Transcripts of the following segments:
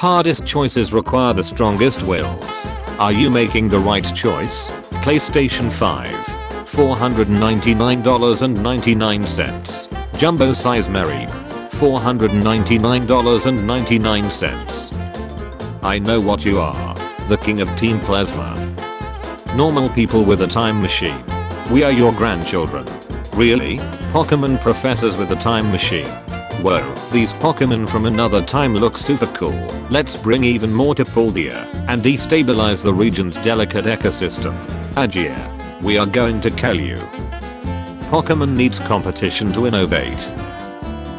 Hardest choices require the strongest wills. Are you making the right choice? PlayStation 5. $499.99. Jumbo size Merry. $499.99. I know what you are. The king of Team Plasma. Normal people with a time machine. We are your grandchildren. Really? Pokemon professors with a time machine. Whoa, these Pokemon from another time look super cool. Let's bring even more to Paldea and destabilize the region's delicate ecosystem. Agia, we are going to kill you. Pokemon needs competition to innovate.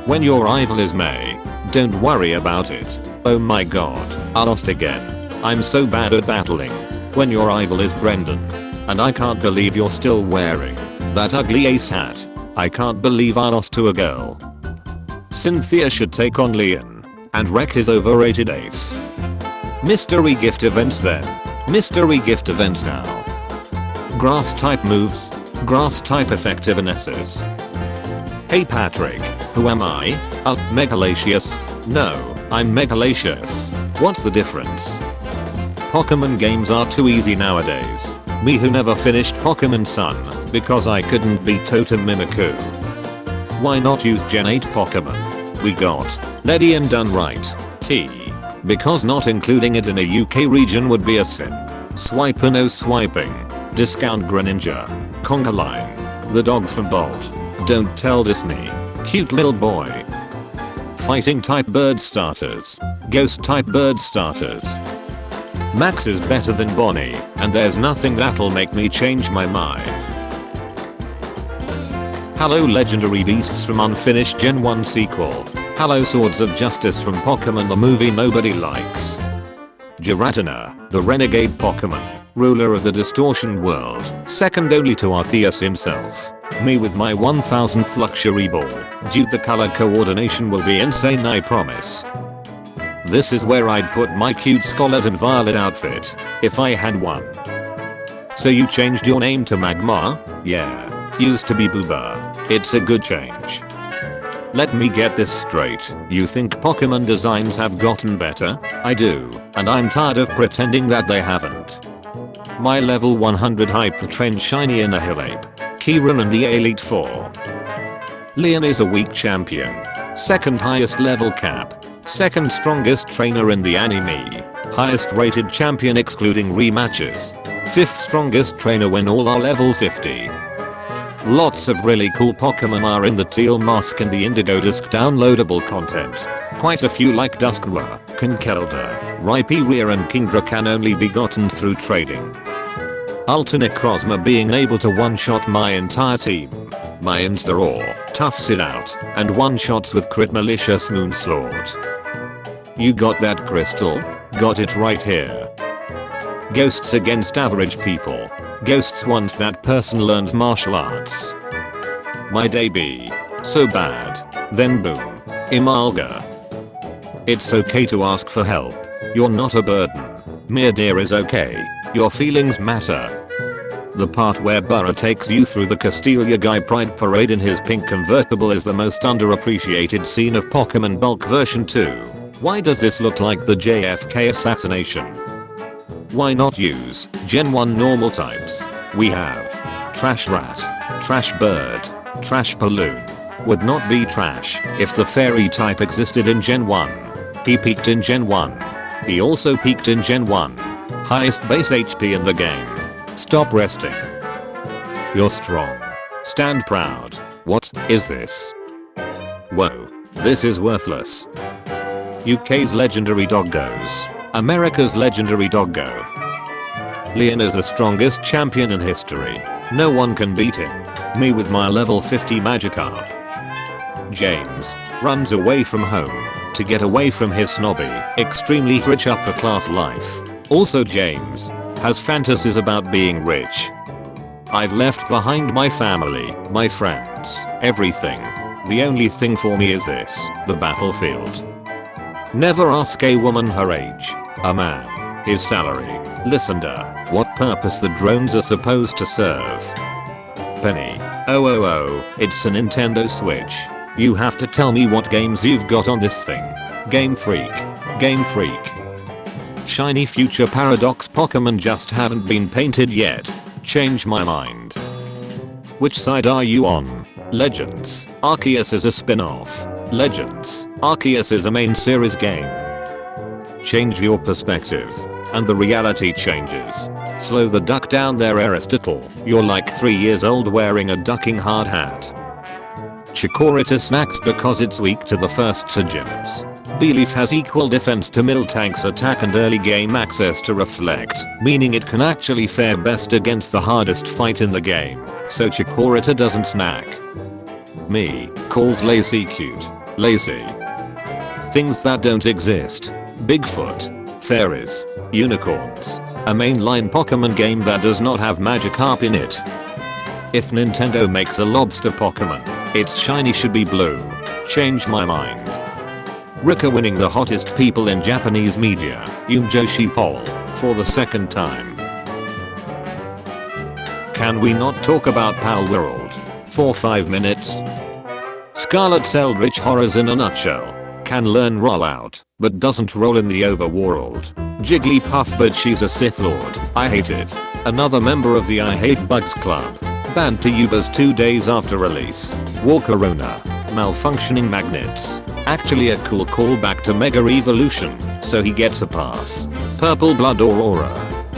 When your rival is May, don't worry about it. Oh my god, I lost again. I'm so bad at battling. When your rival is Brendan. And I can't believe you're still wearing that ugly ace hat. I can't believe I lost to a girl. Cynthia should take on Leon and wreck his overrated ace. Mystery gift events then. Mystery gift events now. Grass type moves. Grass type effectivenesses. Hey Patrick, who am I? Megalacious? No, I'm Megalacious. What's the difference? Pokemon games are too easy nowadays. Me who never finished Pokemon Sun because I couldn't beat Totem Mimikyu. Why not use Gen 8 Pokemon? We got Ledy and done right. T. Because not including it in a UK region would be a sin. Swiper no swiping. Discount Greninja. Conga Line. The dog from Bolt. Don't tell Disney. Cute little boy. Fighting type bird starters. Ghost type bird starters. Max is better than Bonnie, and there's nothing that'll make me change my mind. Hello legendary beasts from unfinished Gen 1 sequel. Hello swords of justice from Pokemon the movie nobody likes. Giratina, the renegade Pokemon, ruler of the distortion world, second only to Arceus himself. Me with my 1000th luxury ball. Dude, the color coordination will be insane, I promise. This is where I'd put my cute Scarlet and Violet outfit, if I had one. So you changed your name to Magmar? Yeah. Used to be Booba. It's a good change. Let me get this straight. You think Pokemon designs have gotten better? I do, and I'm tired of pretending that they haven't. My level 100 Hyper trained Shiny Annihilate, Kieran and the Elite Four. Leon is a weak champion. Second highest level cap. Second strongest trainer in the anime. Highest rated champion excluding rematches. Fifth strongest trainer when all are level 50. Lots of really cool Pokemon are in the Teal Mask and the Indigo Disc downloadable content. Quite a few like Duskra, Conkeldurr, Rhyperior and Kingdra can only be gotten through trading. Ultra being able to one-shot my entire team. My Insta-Raw, toughs it out, and one-shots with crit malicious Moonslaught. You got that crystal? Got it right here. Ghosts against average people. Ghosts once that person learns martial arts. My day be so bad. Then boom. Imalga. It's okay to ask for help. You're not a burden. Mere dear is okay. Your feelings matter. The part where Burra takes you through the Castelia Guy Pride Parade in his pink convertible is the most underappreciated scene of Pokemon Bulk version 2. Why does this look like the JFK assassination? Why not use Gen 1 normal types? We have Trash Rat, Trash Bird, Trash Balloon. Would not be trash if the fairy type existed in Gen 1. He peaked in Gen 1. He also peaked in Gen 1. Highest base HP in the game. Stop resting. You're strong. Stand proud. What is this? Whoa. This is worthless. UK's legendary doggos. America's legendary doggo. Leon is the strongest champion in history. No one can beat him. Me with my level 50 Magikarp. James runs away from home to get away from his snobby, extremely rich upper class life. Also James has fantasies about being rich. I've left behind my family, my friends, everything. The only thing for me is this, the battlefield. Never ask a woman her age, a man, his salary, Lysandre, what purpose the drones are supposed to serve. Penny, oh, it's a Nintendo Switch. You have to tell me what games you've got on this thing. Game Freak. Game Freak. shiny future paradox Pokemon just haven't been painted yet. Change my mind. Which side are you on? Legends. Arceus is a spin-off. Legends. Arceus is a main series game. Change your perspective, and the reality changes. Slow the duck down there, Aristotle. You're like 3 years old wearing a ducking hard hat. Chikorita snacks because it's weak to the first gyms. Belief has equal defense to Miltank's attack and early game access to Reflect, meaning it can actually fare best against the hardest fight in the game, so Chikorita doesn't snack. Me calls Lacey cute. Lacey. Things that don't exist. Bigfoot. Fairies. Unicorns. A mainline Pokemon game that does not have Magikarp in it. If Nintendo makes a lobster Pokemon, its shiny should be blue. Change my mind. Rika winning the hottest people in Japanese media, Joshi poll, for the second time. Can we not talk about Pal World for 5 minutes? Scarlet's Eldritch Horrors in a nutshell. Can learn rollout, but doesn't roll in the overworld. Jigglypuff, but she's a Sith Lord. I hate it. Another member of the I Hate Bugs Club. Banned to Ubers 2 days after release. Walkerona. Malfunctioning magnets. Actually a cool callback to Mega Evolution, so he gets a pass. Purple Blood Aurora.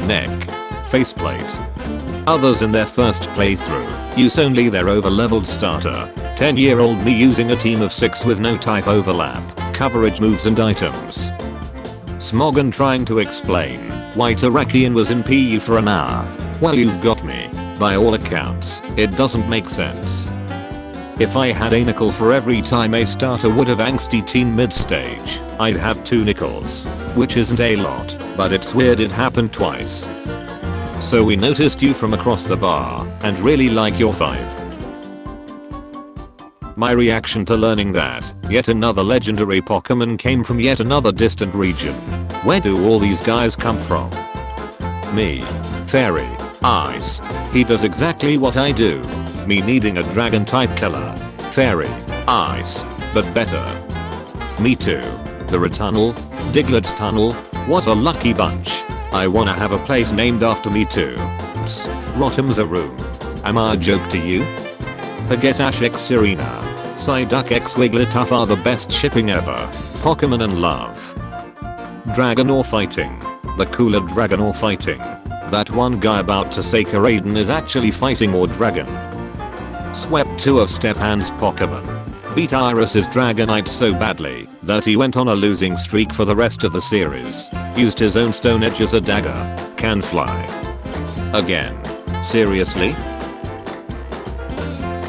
Neck. Faceplate. Others in their first playthrough use only their over-leveled starter. 10-year-old me using a team of 6 with no type overlap, coverage moves and items. Smogon trying to explain why Terrakion was in PU for an hour. Well, you've got me. By all accounts, it doesn't make sense. If I had a nickel for every time a starter would have angsty teen mid-stage, I'd have 2 nickels. Which isn't a lot, but it's weird it happened twice. So we noticed you from across the bar, and really like your vibe. My reaction to learning that yet another legendary Pokemon came from yet another distant region. Where do all these guys come from? Me. Fairy. Ice. He does exactly what I do. Me needing a dragon type killer. Fairy. Ice. But better. Me too. The Retunnel. Diglett's Tunnel. What a lucky bunch. I wanna have a place named after me too. Psst. Rotom's a room. Am I a joke to you? Forget Ash X Serena. Psyduck X Wigglytuff are the best shipping ever. Pokemon and love. Dragon or fighting. The cooler dragon or fighting. That one guy about to say Karaden is actually fighting or dragon. Swept 2 of Stepan's Pokemon. Beat Iris's Dragonite so badly that he went on a losing streak for the rest of the series. Used his own Stone Edge as a dagger. Can fly. Again. Seriously?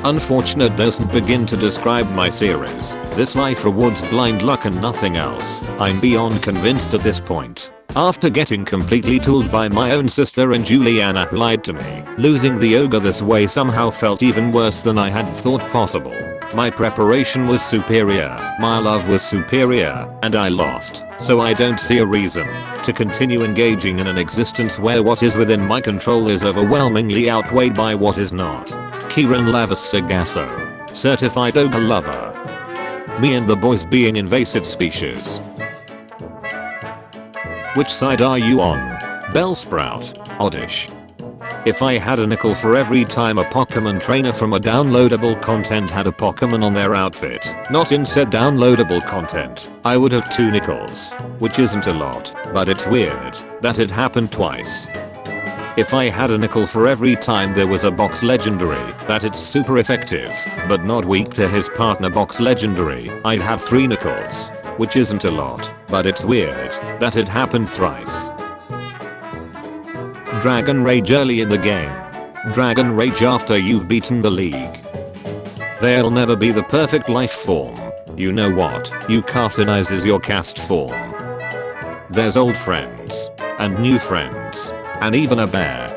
Unfortunate doesn't begin to describe my series. This life rewards blind luck and nothing else. I'm beyond convinced at this point. After getting completely tooled by my own sister and Juliana who lied to me, losing the ogre this way somehow felt even worse than I had thought possible. My preparation was superior, my love was superior, and I lost, so I don't see a reason to continue engaging in an existence where what is within my control is overwhelmingly outweighed by what is not. Kieran Lavis Sagasso. Certified ogre lover. Me and the boys being invasive species. Which side are you on? Bellsprout. Oddish. If I had a nickel for every time a Pokemon trainer from a downloadable content had a Pokemon on their outfit, not in said downloadable content, I would have 2 nickels. Which isn't a lot, but it's weird that it happened twice. If I had a nickel for every time there was a box legendary that it's super effective, but not weak to his partner box legendary, I'd have 3 nickels. Which isn't a lot, but it's weird that it happened thrice. Dragon Rage early in the game. Dragon Rage after you've beaten the league. They'll never be the perfect life form. You know what? You carcinizes your cast form. There's old friends. And new friends. And even a bear.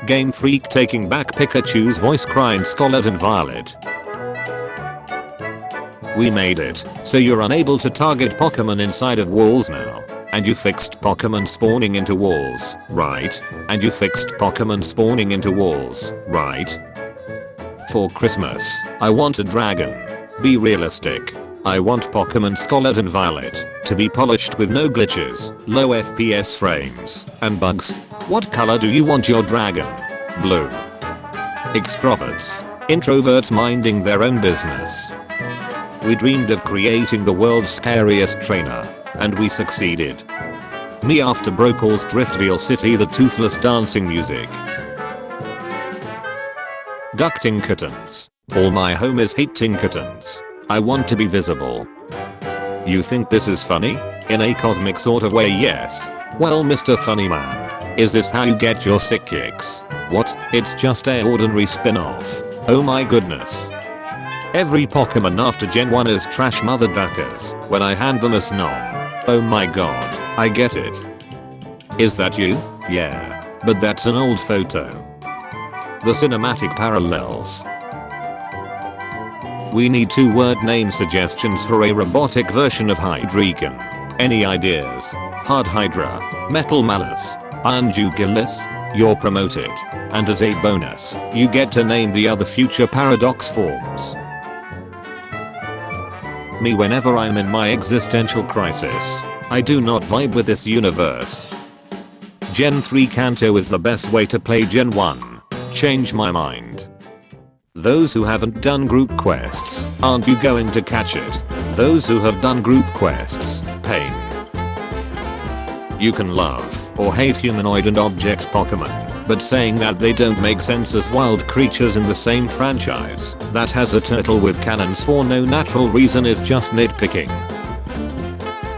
Game Freak taking back Pikachu's voice crying Scarlet and Violet. We made it, so you're unable to target Pokemon inside of walls now. And you fixed Pokemon spawning into walls, right? And you fixed Pokemon spawning into walls, right? For Christmas, I want a dragon. Be realistic. I want Pokemon Scarlet and Violet to be polished with no glitches, low FPS frames, and bugs. What color do you want your dragon? Blue. Extroverts. Introverts minding their own business. We dreamed of creating the world's scariest trainer, and we succeeded. Me after Brokal's Driftville City, the toothless dancing music. Ducting kittens. All my homies hating kittens. I want to be visible. You think this is funny? In a cosmic sort of way, yes. Well, Mr. Funny Man, is this how you get your sick kicks? What? It's just a ordinary spin-off. Oh my goodness. Every Pokemon after Gen 1 is trash motherfuckers when I hand them a snom. Oh my god, I get it. Is that you? Yeah. But that's an old photo. The cinematic parallels. We need 2-word name suggestions for a robotic version of Hydreigon. Any ideas? Hard Hydra, Metal Malice, Iron Jugulis? You're promoted. And as a bonus, you get to name the other future Paradox forms. Me whenever I'm in my existential crisis. I do not vibe with this universe. Gen 3 Kanto is the best way to play Gen 1. Change my mind. Those who haven't done group quests, aren't you going to catch it? Those who have done group quests, pain. You can love or hate humanoid and object Pokemon, but saying that they don't make sense as wild creatures in the same franchise that has a turtle with cannons for no natural reason is just nitpicking.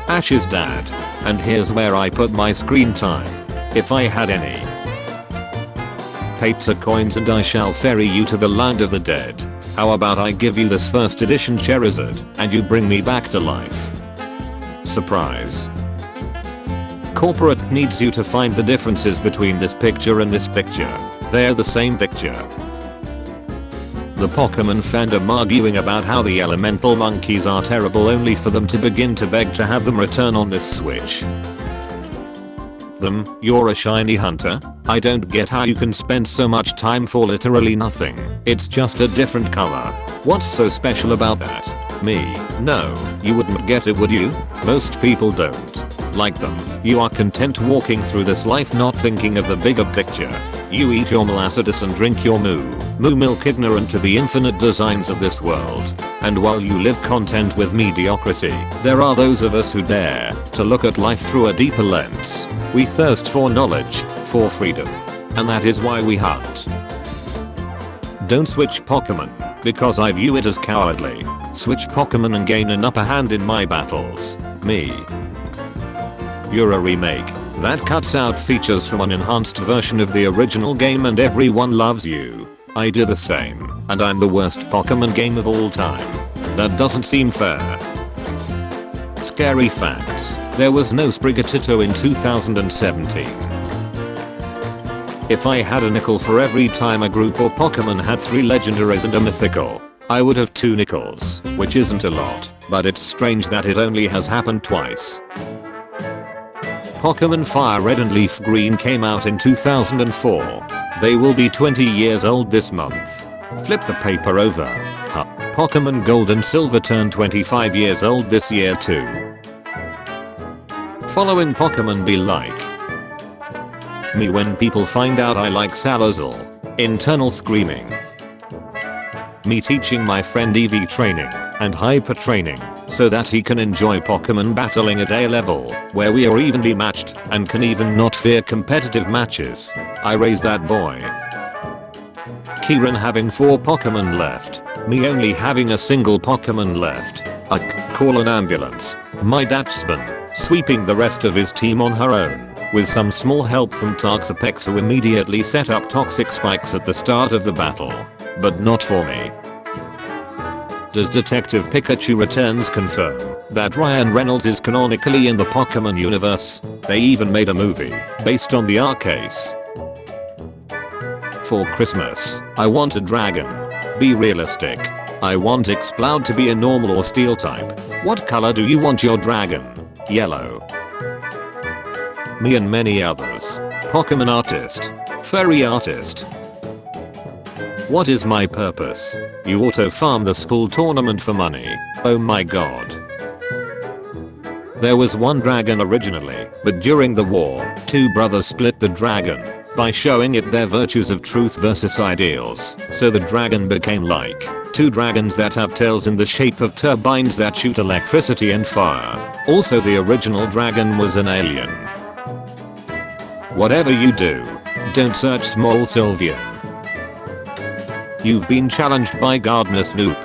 Ash's dad. And here's where I put my screen time. If I had any. Paper coins and I shall ferry you to the land of the dead. How about I give you this first edition Charizard and you bring me back to life? Surprise. Corporate needs you to find the differences between this picture and this picture. They're the same picture. The Pokemon fandom arguing about how the elemental monkeys are terrible only for them to begin to beg to have them return on this Switch. You're a shiny hunter? I don't get how you can spend so much time for literally nothing. It's just a different color. What's so special about that? Me? No, you wouldn't get it, would you? Most people don't. Like them, you are content walking through this life not thinking of the bigger picture. You eat your molasses and drink your moo milk ignorant to the infinite designs of this world. And while you live content with mediocrity, there are those of us who dare to look at life through a deeper lens. We thirst for knowledge, for freedom. And that is why we hunt. Don't switch Pokemon, because I view it as cowardly. Switch Pokemon and gain an upper hand in my battles. Me. You're a remake that cuts out features from an enhanced version of the original game and everyone loves you. I do the same, and I'm the worst Pokemon game of all time. That doesn't seem fair. Scary facts. There was no Sprigatito in 2017. If I had a nickel for every time a group or Pokemon had 3 legendaries and a mythical, I would have 2 nickels, which isn't a lot, but it's strange that it only has happened twice. Pokemon Fire Red and Leaf Green came out in 2004. They will be 20 years old this month. Flip the paper over. Huh. Pokemon Gold and Silver turned 25 years old this year too. Following Pokemon be like me when people find out I like Salazar. Internal screaming. Me teaching my friend EV training and hyper training so that he can enjoy Pokemon battling at A level where we are evenly matched and can even not fear competitive matches. I raised that boy. Kieran having 4 Pokemon left. Me only having a single Pokemon left. Call an ambulance. My Dachshund sweeping the rest of his team on her own with some small help from Toxapex who immediately set up toxic spikes at the start of the battle. But not for me. Does Detective Pikachu Returns confirm that Ryan Reynolds is canonically in the Pokemon universe? They even made a movie based on the Arcase. For Christmas, I want a dragon. Be realistic. I want Exploud to be a normal or steel type. What color do you want your dragon? Yellow. Me and many others. Pokemon artist. Furry artist. What is my purpose? You auto farm the school tournament for money. Oh my god. There was one dragon originally, but during the war, two brothers split the dragon by showing it their virtues of truth versus ideals. So the dragon became like two dragons that have tails in the shape of turbines that shoot electricity and fire. Also, the original dragon was an alien. Whatever you do, don't search small Sylvian. You've been challenged by Gardener Snoop.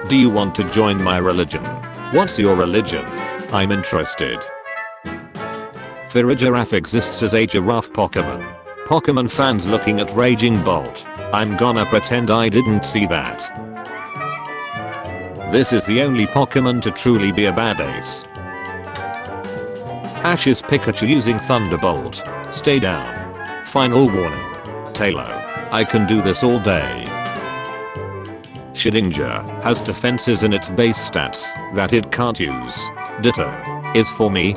Do you want to join my religion? What's your religion? I'm interested. Giraffe exists as a giraffe Pokemon. Pokemon fans looking at Raging Bolt. I'm gonna pretend I didn't see that. This is the only Pokemon to truly be a badass. Ash's Pikachu using Thunderbolt. Stay down. Final warning. Taylor. I can do this all day. Shedinja has defenses in its base stats that it can't use. Ditto is for me.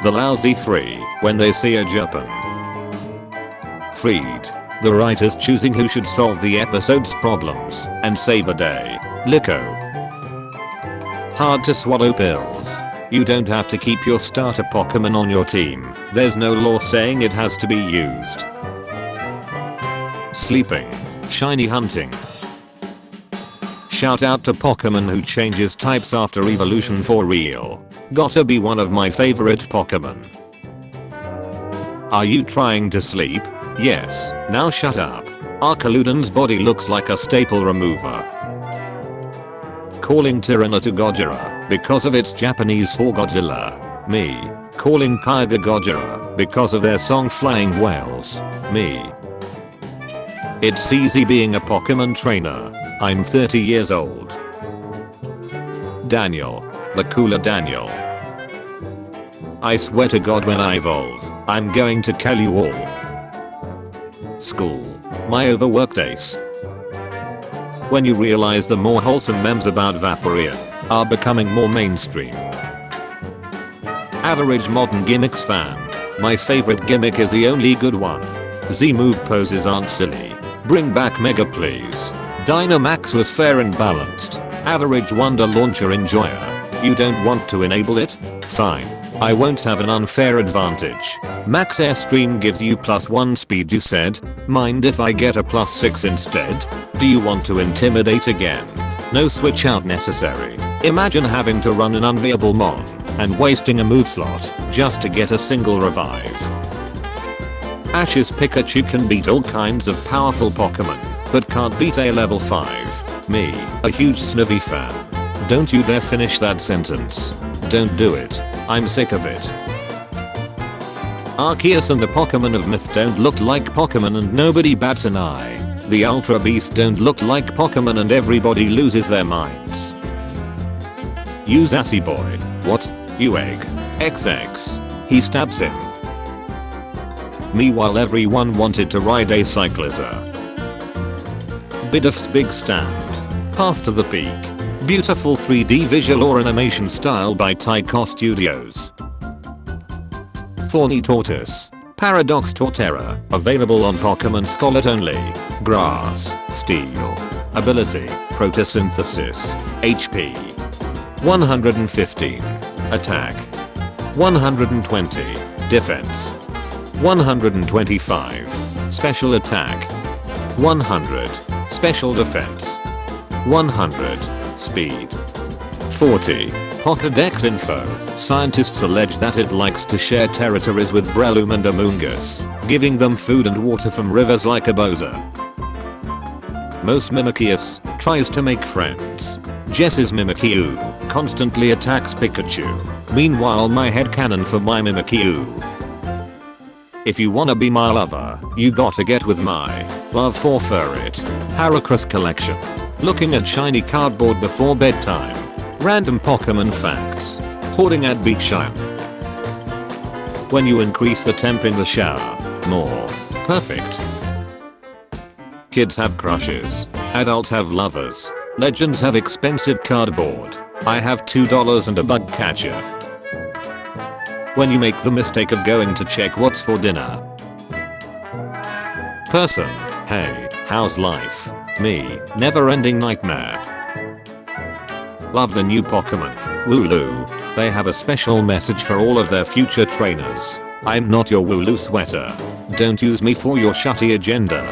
The lousy 3 when they see a Japan. Freed. The writers choosing who should solve the episode's problems and save the day. Licko. Hard to swallow pills. You don't have to keep your starter Pokemon on your team. There's no law saying it has to be used. Sleeping. Shiny hunting. Shout out to Pokemon who changes types after evolution for real. Gotta be one of my favorite Pokemon. Are you trying to sleep? Yes. Now shut up. Arcaluden's body looks like a staple remover. Calling Tirana to Gojira because of its Japanese for Godzilla. Me. Calling Kyogre Gojira because of their song Flying Whales. Me. It's easy being a Pokemon trainer. I'm 30 years old. Daniel. The cooler Daniel. I swear to God when I evolve, I'm going to kill you all. School. My overworked ace. When you realize the more wholesome memes about Vaporeon are becoming more mainstream. Average modern gimmicks fan. My favorite gimmick is the only good one. Z-move poses aren't silly. Bring back Mega please. Dynamax was fair and balanced. Average Wonder Launcher enjoyer. You don't want to enable it? Fine. I won't have an unfair advantage. Max Airstream gives you +1 speed you said. Mind if I get a +6 instead? Do you want to intimidate again? No switch out necessary. Imagine having to run an unviable mon and wasting a move slot just to get a single revive. Ash's Pikachu can beat all kinds of powerful Pokemon, but can't beat a level 5. Me, a huge Snivy fan. Don't you dare finish that sentence. Don't do it. I'm sick of it. Arceus and the Pokemon of Myth don't look like Pokemon and nobody bats an eye. The Ultra Beast don't look like Pokemon and everybody loses their minds. You Sassy boy. What? You egg. XX. He stabs him. Me while everyone wanted to ride a Cyclizer. Bidooff's Big Stand. Path to the Peak. Beautiful 3D visual or animation style by Taiko Studios. Thorny Tortoise. Paradox Torterra. Available on Pokemon Scarlet only. Grass. Steel. Ability. Photosynthesis. HP. 115. Attack. 120. Defense. 125. Special attack. 100. Special defense. 100. Speed. 40. Pokédex info. Scientists allege that it likes to share territories with Breloom and Amoonguss, giving them food and water from rivers like a Bowser. Most Mimikyu tries to make friends. Jess's Mimikyu constantly attacks Pikachu. Meanwhile my headcanon for my Mimikyu. If you wanna be my lover, you gotta get with my love for Furret. Heracross collection. Looking at shiny cardboard before bedtime. Random Pokemon facts. Hoarding at beach shine. When you increase the temp in the shower. More. Perfect. Kids have crushes. Adults have lovers. Legends have expensive cardboard. I have $2 and a bug catcher. When you make the mistake of going to check what's for dinner. Person. Hey, how's life? Me. Never-ending nightmare. Love the new Pokemon. Wooloo. They have a special message for all of their future trainers. I'm not your Wooloo sweater. Don't use me for your shutty agenda.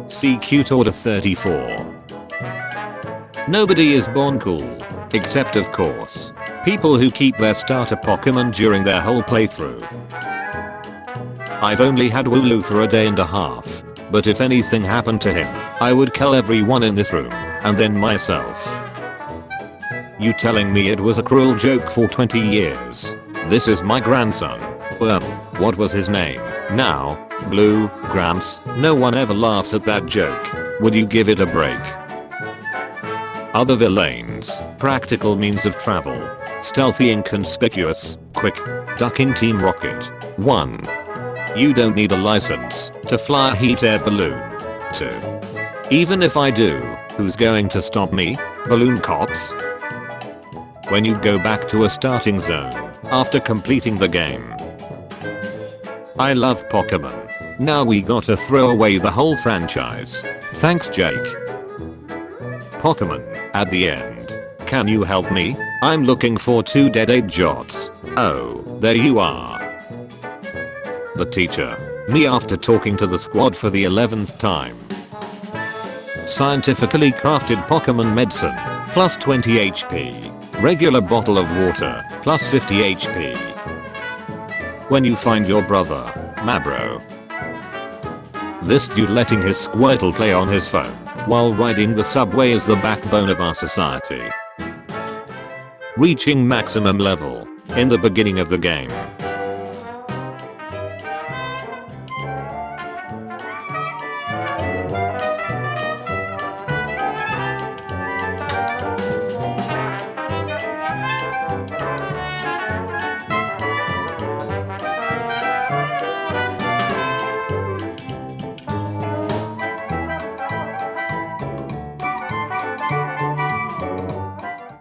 See cute order 34. Nobody is born cool. Except of course, people who keep their starter Pokemon during their whole playthrough. I've only had Wooloo for a day and a half, but if anything happened to him, I would kill everyone in this room, and then myself. You telling me it was a cruel joke for 20 years? This is my grandson. What was his name? Now, Blue, Gramps, no one ever laughs at that joke. Would you give it a break? Other villains, practical means of travel, stealthy inconspicuous, quick, ducking Team Rocket. 1. You don't need a license to fly a heat air balloon. 2. Even if I do, who's going to stop me? Balloon cops? When you go back to a starting zone after completing the game. I love Pokemon. Now we gotta throw away the whole franchise. Thanks, Jake. Pokemon, at the end. Can you help me? I'm looking for 2 dead ape Jots. Oh, there you are. The teacher. Me after talking to the squad for the 11th time. Scientifically crafted Pokemon medicine, plus 20 HP. Regular bottle of water, plus 50 HP. When you find your brother, Mabro. This dude letting his Squirtle play on his phone while riding the subway is the backbone of our society. Reaching maximum level in the beginning of the game.